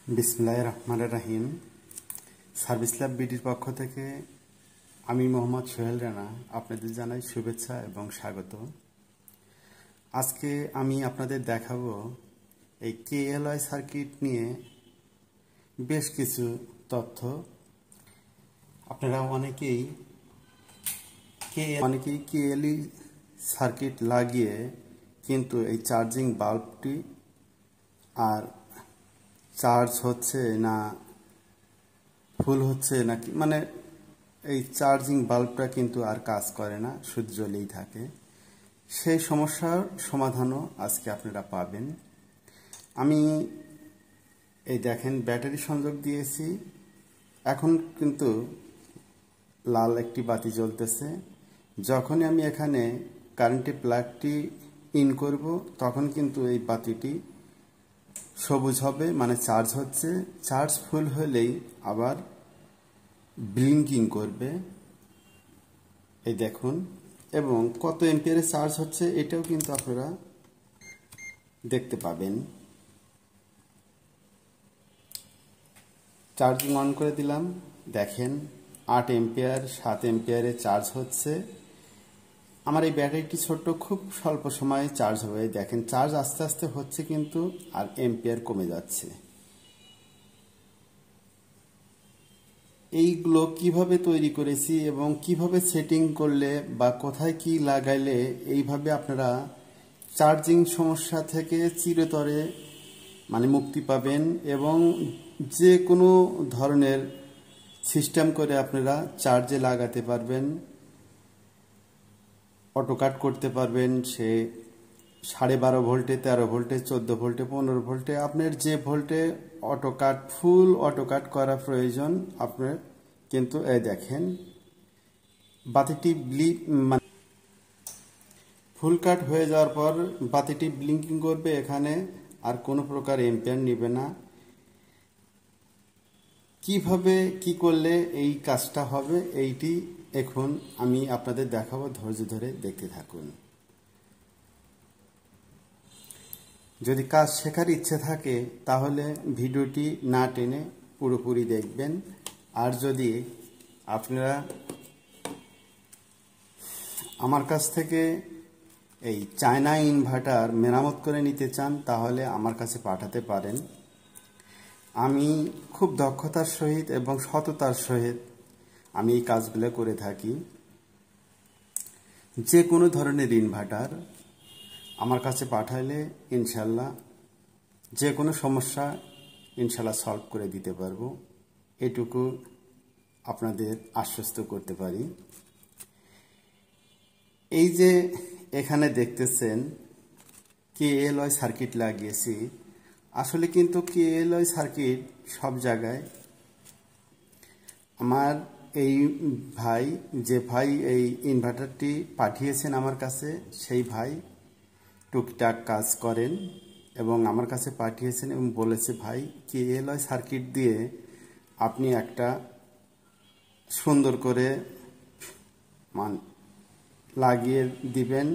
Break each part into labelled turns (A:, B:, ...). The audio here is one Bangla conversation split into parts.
A: বিসমিল্লাহির রহমানির রহিম। সার্ভিস ল্যাব বিডির পক্ষ থেকে আমি মোহাম্মদ সোহেল রানা আপনাদের জানাই শুভেচ্ছা এবং স্বাগত। আজকে আমি আপনাদের দেখাবো এই কেএলওয়াই সার্কিট নিয়ে বেশ কিছু তথ্য। আপনারা অনেকেই কেএলই সার্কিট লাগিয়ে কিন্তু এই চার্জিং বাল্বটি আর চার্জ হচ্ছে না, ফুল হচ্ছে নাকি, মানে এই চার্জিং বাল্বটা কিন্তু আর কাজ করে না, শুধু জ্বলেই থাকে। সেই সমস্যার সমাধানও আজকে আপনারা পাবেন। আমি এই দেখেন ব্যাটারি সংযোগ দিয়েছি, এখন কিন্তু লাল একটি বাতি জ্বলতেছে। যখনই আমি এখানে কারেন্টের প্লাগটি ইন করব তখন কিন্তু এই বাতিটি সবুজ হবে, মানে চার্জ হচ্ছে। চার্জ ফুল হলেই আবার ব্লিঙ্কিং করবে, এই দেখুন। এবং কত এম্পিয়ারে চার্জ হচ্ছে এটাও কিন্তু আপনারা দেখতে পাবেন। চার্জিং অন করে দিলাম, দেখেন 8 এম্পিয়ার 7 এম্পিয়ারে চার্জ হচ্ছে। আমার এই ব্যাটারিটি ছোট্ট, খুব স্বল্প সময়ে চার্জ হবে। দেখেন চার্জ আস্তে আস্তে হচ্ছে কিন্তু আর এম্পিয়ার কমে যাচ্ছে। এইগুলো কিভাবে তৈরি করেছি এবং কিভাবে সেটিং করলে বা কোথায় কি লাগাইলে এইভাবে আপনারা চার্জিং সমস্যা থেকে চিরতরে মানে মুক্তি পাবেন এবং যে কোনো ধরনের সিস্টেম করে আপনারা চার্জে লাগাতে পারবেন, অটো কাট করতে পারবেন। সে 12.5 ভোল্টে, 13 ভোল্টে, 14 ভোল্টে, 15 ভোল্টে, আপনার যে ভোল্টে অটো কাট, ফুল অটো কাট করা প্রয়োজন আপনার। কিন্তু এই দেখেন বাতিটি ফুল কাট হয়ে যাওয়ার পর বাতিটি ব্লিঙ্কিং করবে, এখানে আর কোনো প্রকার এম্পিয়ার নেবে না। কিভাবে কি করলে এই কাজটা হবে এইটি এখন আমি আপনাদের দেখাবো, ধৈর্য ধরে দেখতে থাকুন। যদি কাজ শেখার ইচ্ছে থাকে তাহলে ভিডিওটি না টেনে পুরোপুরি দেখবেন। আর যদি আপনারা আমার কাছ থেকে এই চায়না ইনভার্টার মেরামত করে নিতে চান তাহলে আমার কাছে পাঠাতে পারেন। আমি খুব দক্ষতার সহিত এবং সততার সহিত আমি এই কাজগুলো করে থাকি। যে কোনো ধরনের ইনভার্টার আমার কাছে পাঠাইলে ইনশাল্লাহ যে কোনো সমস্যা ইনশাল্লাহ সলভ করে দিতে পারবো, এটুকু আপনাদের আশ্বস্ত করতে পারি। এই যে এখানে দেখতেছেন কেএলওয়াই সার্কিট লাগিয়েছি, আসলে কিন্তু কেএলওয়াই সার্কিট সব জায়গায় আমার এই ভাই, যে ভাই এই ইনভার্টারটি পাঠিয়েছেন আমার কাছে, সেই ভাই টুকটাক কাজ করেন এবং আমার কাছে পাঠিয়েছেন এবং বলেছে ভাই কেএলওয়াই সার্কিট দিয়ে আপনি একটা সুন্দর করে লাগিয়ে দিবেন,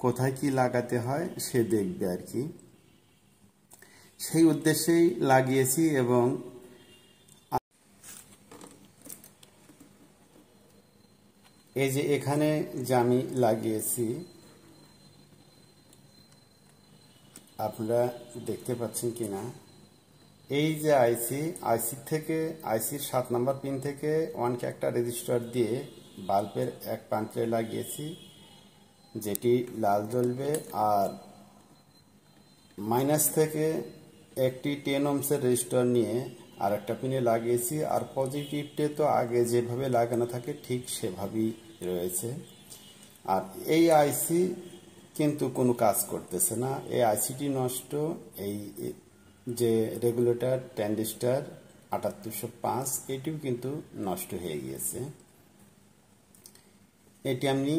A: কোথায় কি লাগাতে হয় সে দেখবে আর কি। সেই উদ্দেশ্যেই লাগিয়েছি এবং এই যে এখানে যে আমি লাগিয়েছি আপনারা দেখতে পাচ্ছেন কিনা, এই যে আইসি থেকে আইসির 7 নম্বর পিন থেকে ওয়ানকে একটা রেজিস্টার দিয়ে বাল্বের এক প্রান্তে লাগিয়েছি, যেটি লাল জ্বলবে। আর মাইনাস থেকে একটি 10 ohmsের রেজিস্টার নিয়ে আর একটা পিনে লাগিয়েছি। আর পজিটিভটে তো আগে যেভাবে লাগানো থাকে ঠিক সেভাবেই রয়েছে। আর এই আইসি কিন্তু কোনো কাজ করতেছে না, এই আইসিটি নষ্ট। এই যে রেগুলেটর ট্রানজিস্টর 7805 এটিও কিন্তু নষ্ট হয়ে গিয়েছে। এটি আমি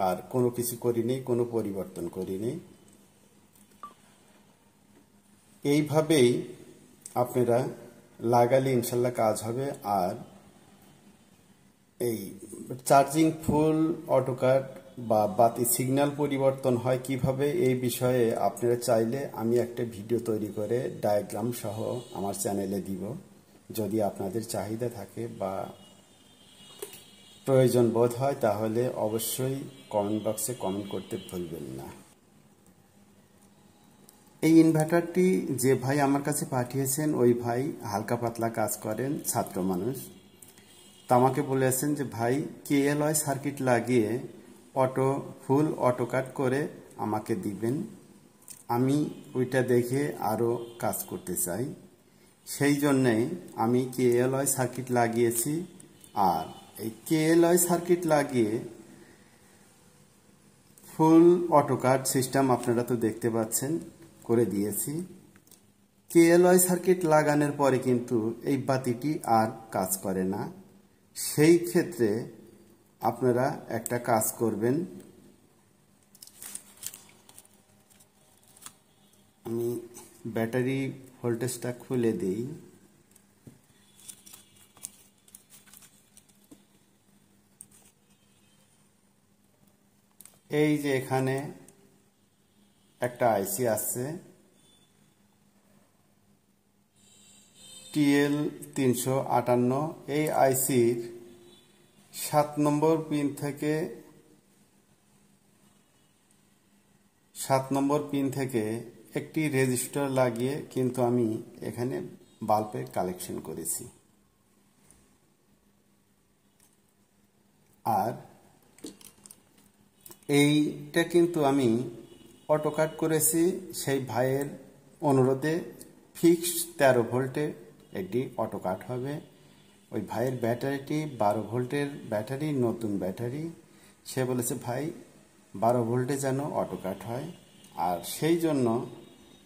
A: আর কোনো কিছু করিনি, কোনো পরিবর্তন করিনি। এইভাবেই আপনারা লাগালে ইনশাল্লাহ কাজ হবে। আর এই চার্জিং ফুল অটো কাট বা বাতি সিগন্যাল পরিবর্তন হয় কিভাবে, এই বিষয়ে আপনারা চাইলে আমি একটা ভিডিও তৈরি করে ডায়াগ্রাম সহ আমার চ্যানেলে দিব। যদি আপনাদের চাহিদা থাকে বা প্রয়োজন বোধ হয় তাহলে অবশ্যই কমেন্ট বক্সে কমেন্ট করতে ভুলবেন না। এই ইনভার্টারটি যে ভাই আমার কাছে পাঠিয়েছেন ওই ভাই হালকা পাতলা কাজ করেন, ছাত্র মানুষ। তা আমাকে বলেছেন যে ভাই কেএলওয়াই সার্কিট লাগিয়ে ফুল অটো কাট করে আমাকে দিবেন, আমি ওইটা দেখে আরও কাজ করতে চাই। সেই জন্যে আমি কেএলওয়াই সার্কিট লাগিয়েছি। আর এই কেএলওয়াই সার্কিট লাগিয়ে ফুল অটো কাট সিস্টেম আপনারা তো দেখতে পাচ্ছেন করে দিয়েছি। কেএলওয়াই সার্কিট লাগানোর পরে কিন্তু এই বাতিটি আর কাজ করে না। সেই ক্ষেত্রে আপনারা একটা কাজ করবেন, আমি ব্যাটারি ভোল্টেজটা খুলে দিই। এই যে এখানে একটা আইসি আছে TL358, এই আইসির 7 নম্বর পিন থেকে একটি রেজিস্টার লাগিয়ে কিন্তু আমি এখানে বাল্বের কালেকশন করেছি। আর এইটা কিন্তু আমি অটো কাট করেছি সেই ভাইয়ের অনুরোধে। ফিক্সড 13 ভোল্টে এটি অটো কাট হবে। ওই ভাইয়ের ব্যাটারিটি 12 ভোল্টের ব্যাটারি, নতুন ব্যাটারি। সে বলেছে ভাই 12 ভোল্টে যেন অটো কাট হয়। আর সেই জন্য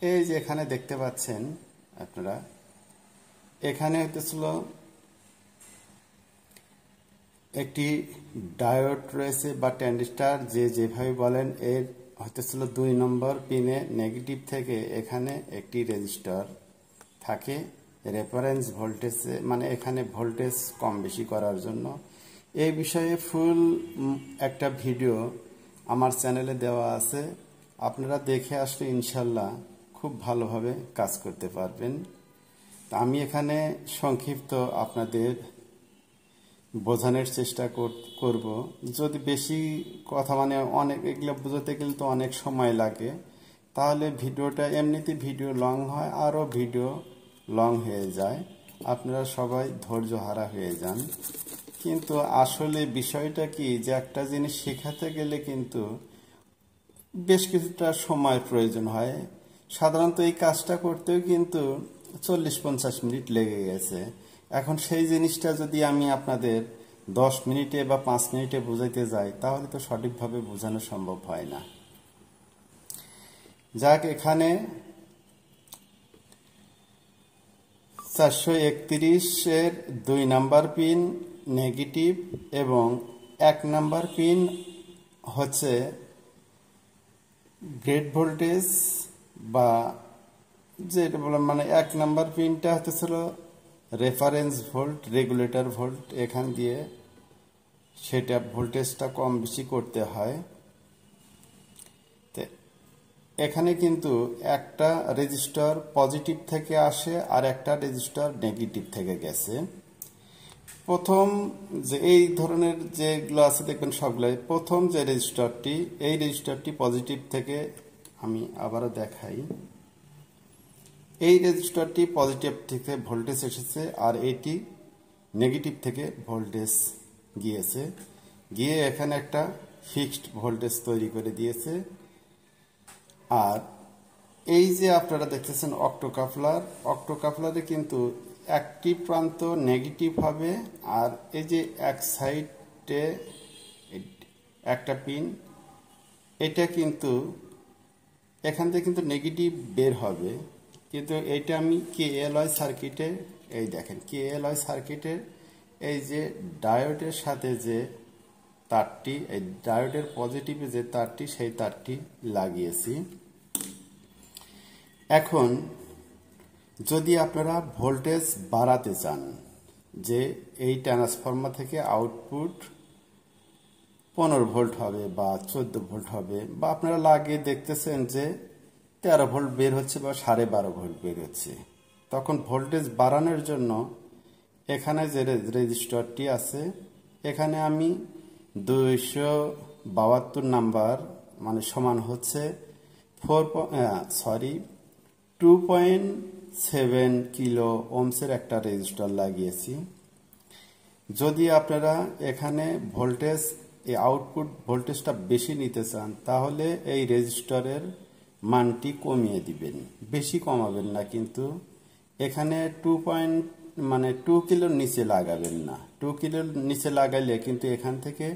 A: এই যে এখানে দেখতে পাচ্ছেন আপনারা, এখানে হইতেছিল একটি ডায়োড রয়েছে বা ট্রানজিস্টর, যেভাবে বলেন, এর হইতেছিল 2 নম্বর পিনে নেগেটিভ থেকে এখানে একটি রেজিস্টার থাকে রেফারেন্স ভোল্টেজে, মানে এখানে ভোল্টেজ কম বেশি করার জন্য। এই বিষয়ে ফুল একটা ভিডিও আমার চ্যানেলে দেওয়া আছে, আপনারা দেখে আসলে ইনশাল্লাহ খুব ভালোভাবে কাজ করতে পারবেন। আমি এখানে সংক্ষিপ্ত আপনাদের বোঝানোর চেষ্টা করব। যদি বেশি কথা মানে অনেক এগুলো বোঝাতে গেলে তো অনেক সময় লাগে, তাহলে ভিডিওটা এমনিতে ভিডিও লং হয়, আরও ভিডিও লং হয়ে যায়, আপনারা সবাই ধৈর্য হারা হয়ে যান। কিন্তু আসলে বিষয়টা কি যে একটা জিনিস শেখাতে গেলে কিন্তু বেশ কিছুটা সময় প্রয়োজন হয়। সাধারণত এই কাজটা করতেও কিন্তু 40-50 মিনিট লেগে গেছে। এখন সেই জিনিসটা যদি আমি আপনাদের 10 মিনিটে বা 5 মিনিটে বোঝাইতে যাই তাহলে তো সঠিকভাবে বোঝানো সম্ভব হয় না। যাক, এখানে 431-এর 2 নাম্বার পিন নেগেটিভ এবং 1 নাম্বার পিন হচ্ছে গ্রেড ভোল্টেজ, বা যেটা বললাম মানে 1 নাম্বার পিনটা হতেছিল রেফারেন্স ভোল্ট, রেগুলেটর ভোল্ট, এখান দিয়ে সেটা ভোল্টেজটা কম বেশি করতে হয়। তো এখানে কিন্তু একটা রেজিস্টার পজিটিভ থেকে আসে আর একটা রেজিস্টার নেগেটিভ থেকে গেছে। প্রথম যে এই ধরনের যেগুলো আছে দেখবেন সবগুলাই, প্রথম যে রেজিস্টারটি, এই রেজিস্টারটি পজিটিভ থেকে, আমি আবারও দেখাই, এই রেজিস্টারটি পজিটিভ থেকে ভোল্টেজ এসেছে আর এইটি নেগেটিভ থেকে ভোল্টেজ গিয়ে এখানে একটা ফিক্সড ভোল্টেজ তৈরি করে দিয়েছে। আর এই যে আপনারা দেখতেছেন অক্টোকাপলারে কিন্তু একটি প্রান্ত নেগেটিভ হবে আর এই যে এক সাইডে একটা পিন, এটা কিন্তু এখান থেকে কিন্তু নেগেটিভ বের হবে। কিন্তু এটা আমি কেএলওয়াই সার্কিটে, এই দেখেন কেএলওয়াই সার্কিটের এই যে ডায়োডের সাথে যে তারটি, এই ডায়োডের পজিটিভে যে তারটি, সেই তারটি লাগিয়েছি। এখন যদি আপনারা ভোল্টেজ বাড়াতে চান, যে এই ট্রান্সফরমার থেকে আউটপুট 15 ভোল্ট হবে বা 14 ভোল্ট হবে, বা আপনারা লাগিয়ে দেখতেছেন যে 13 ভোল্ট বের হচ্ছে বা 12.5 ভোল্ট বের হচ্ছে। তখন ভোল্টেজ বাড়ানোর জন্য এখানে যে রেজিস্টরটি আছে, এখানে আমি 272 নাম্বার মানে সমান হচ্ছে 2.7 কিলো ওহমসের একটা রেজিস্টর লাগিয়েছি। যদি আপনারা এখানে ভোল্টেজ আউটপুট ভোল্টেজটা বেশি নিতে চান, তাহলে এই রেজিস্টরের মানটি কমিয়ে দিবেন, বেশি কমাবেন না। কিন্তু এখানে 2 কিলোর নিচে লাগাবেন না। 2 কিলোর নিচে লাগাইলে কিন্তু এখান থেকে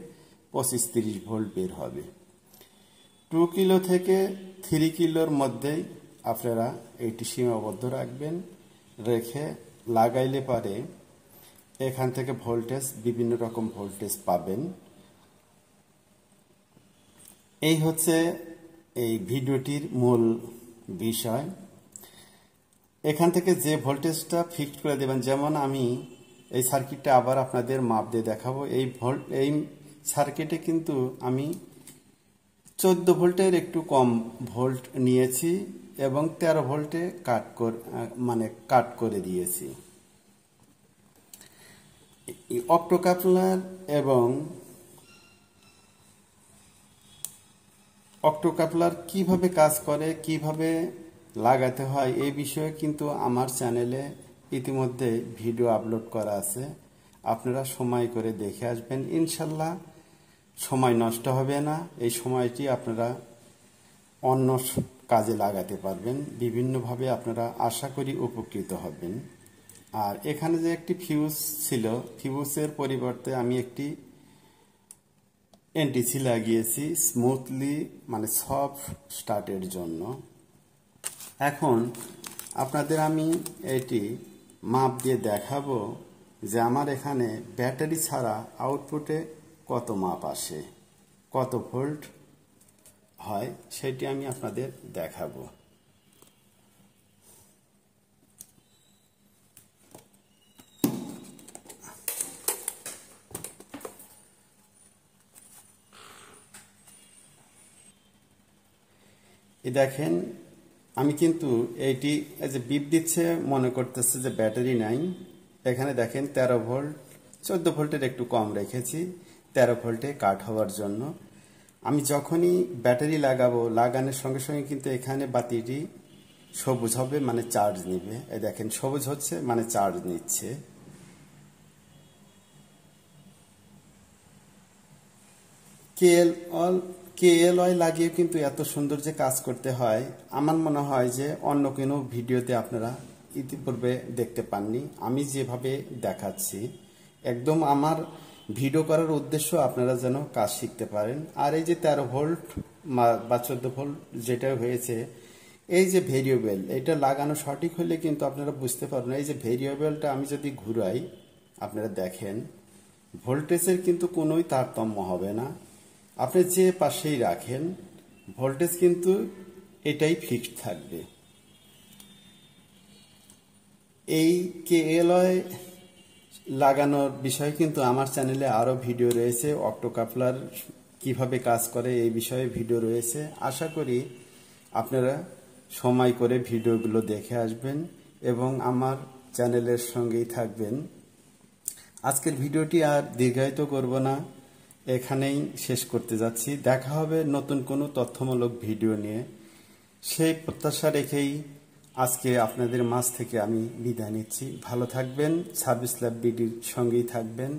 A: 25-30 ভোল্ট বের হবে। 2 কিলো থেকে 3 কিলোর মধ্যেই আপনারা এইটি সীমাবদ্ধ রাখবেন, রেখে লাগাইলে পারে এখান থেকে ভোল্টেজ বিভিন্ন রকম ভোল্টেজ পাবেন। এই হচ্ছে এই ভিডিওটির মূল বিষয়। এখান থেকে যে ভোল্টেজটা ফিক্সড করে দেবেন, যেমন আমি এই সার্কিটটা আবার আপনাদের মাপ দিয়ে দেখাবো। এই সার্কিটে কিন্তু আমি 14 ভোল্টের একটু কম ভোল্ট নিয়েছি এবং 13 ভোল্টে কাট করে দিয়েছি। অক্টোকাপলার এবং অক্টোকাপলার কিভাবে কাজ করে, কিভাবে লাগাতে হয়, এই বিষয়ে কিন্তু আমার চ্যানেলে ইতিমধ্যে ভিডিও আপলোড করা আছে। আপনারা সময় করে দেখে আসবেন, ইনশাল্লাহ সময় নষ্ট হবে না। এই সময়টি আপনারা অন্য কাজে লাগাতে পারবেন, বিভিন্নভাবে আপনারা আশা করি উপকৃত হবেন। আর এখানে যে একটি ফিউজ ছিল, ফিউজের পরিবর্তে আমি একটি এনটিসি লাগিয়েছি স্মুথলি সফট স্টার্টের জন্য। এখন আপনাদের আমি এটি মাপ দিয়ে দেখাবো যে আমার এখানে ব্যাটারি ছাড়া আউটপুটে কত মাপ আসে, কত ভোল্ট হয়, সেটি আমি আপনাদের দেখাবো। দেখেন, আমি কিন্তু এইটি যে বিপ দিচ্ছে মনে করতেছে যে ব্যাটারি নাই। এখানে দেখেন 13 ভোল্ট, 14 ভোল্টের একটু কম রেখেছি 13 ভোল্টে কাট হওয়ার জন্য। আমি যখনই ব্যাটারি লাগাবো, লাগানোর সঙ্গে সঙ্গে কিন্তু এখানে বাতিটি সবুজ হবে, চার্জ নিবে। এই দেখেন সবুজ হচ্ছে, চার্জ নিচ্ছে। কেএলওয়াই লাগিয়ে কিন্তু এত সুন্দর যে কাজ করতে হয়, আমার মনে হয় যে অন্য কোনো ভিডিওতে আপনারা ইতিপূর্বে দেখতে পাননি। আমি যেভাবে দেখাচ্ছি, একদম আমার ভিডিও করার উদ্দেশ্য আপনারা যেন কাজ শিখতে পারেন। আর এই যে 13 ভোল্ট বা 14 ভোল্ট যেটা হয়েছে, এই যে ভেরিয়েবল, এটা লাগানো সঠিক হলে কিন্তু আপনারা বুঝতে পারবেন। এই যে ভেরিয়েবলটা আমি যদি ঘুরাই, আপনারা দেখেন ভোল্টেজের কিন্তু কোনোই তারতম্য হবে না। আপনি যে পাশেই রাখেন ভোল্টেজ কিন্তু এটাই ফিক্সড থাকবে। এই কেএলওয়াই লাগানোর বিষয়ে কিন্তু আমার চ্যানেলে আরও ভিডিও রয়েছে। অক্টোকাপলার কিভাবে কাজ করে এই বিষয়ে ভিডিও রয়েছে। আশা করি আপনারা সময় করে ভিডিওগুলো দেখে আসবেন এবং আমার চ্যানেলের সঙ্গেই থাকবেন। আজকের ভিডিওটি আর দীর্ঘায়িত করব না, এখানেই শেষ করতে যাচ্ছি। দেখা হবে নতুন কোনো তথ্যমূলক ভিডিও নিয়ে। সেই প্রত্যাশা রেখেই আজকে আপনাদের মাঝ থেকে আমি বিদায় নিচ্ছি। ভালো থাকবেন, সার্ভিস ল্যাব বিডির সঙ্গেই থাকবেন।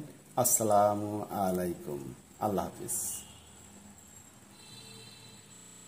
A: আসসালামু আলাইকুম, আল্লাহ হাফিজ।